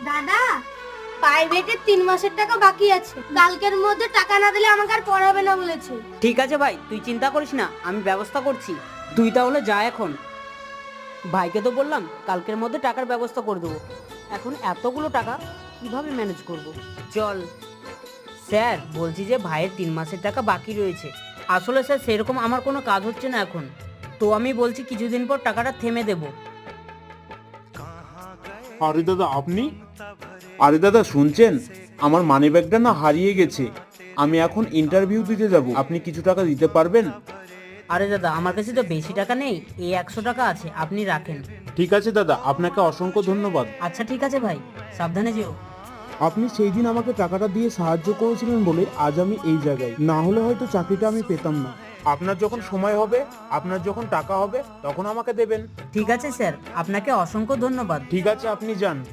দাদা, প্রাইভেটের 3 মাসের টাকা বাকি আছে, কালকের মধ্যে টাকা না দিলে আমাকে আর পড়াবে না বলেছে। ঠিক আছে ভাই, তুই চিন্তা করিস না, আমি ব্যবস্থা করছি। তুই তাহলে যা এখন। ভাইকে তো বললাম কালকের মধ্যে টাকার ব্যবস্থা করে দেবো। এখন এতগুলো টাকা কিভাবে ম্যানেজ করব? চল। স্যার, বলছি যে ভাইয়ের 3 মাসের টাকা বাকি রয়েছে। আসলে স্যার সেরকম আমার কোনো কাজ হচ্ছে না এখন, তো আমি বলছি কিছুদিন পর টাকাটা থেমে দেব। আরে দাদা আপনি? আরে দাদা শুনছেন, আমার মানিব্যাগটা না হারিয়ে গেছে। আমি এখন ইন্টারভিউ দিতে যাব, আপনি কিছু টাকা দিতে পারবেন? আরে দাদা, আমার কাছে তো বেশি টাকা নেই, এই 100 টাকা আছে, আপনি রাখেন। ঠিক আছে দাদা, আপনাকে অসংখ্য ধন্যবাদ। আচ্ছা ঠিক আছে ভাই, সাবধানে যেও। আপনি সেই দিন আমাকে টাকাটা দিয়ে সাহায্য করেছিলেন বলে আজ আমি এই জায়গায়, না হলে হয়তো চাকরিটা আমি পেতাম না। আপনার যখন সময় হবে, আপনার যখন টাকা হবে তখন আমাকে দেবেন। ঠিক আছে স্যার, আপনাকে অসংখ্য ধন্যবাদ। ঠিক আছে, আপনি যান।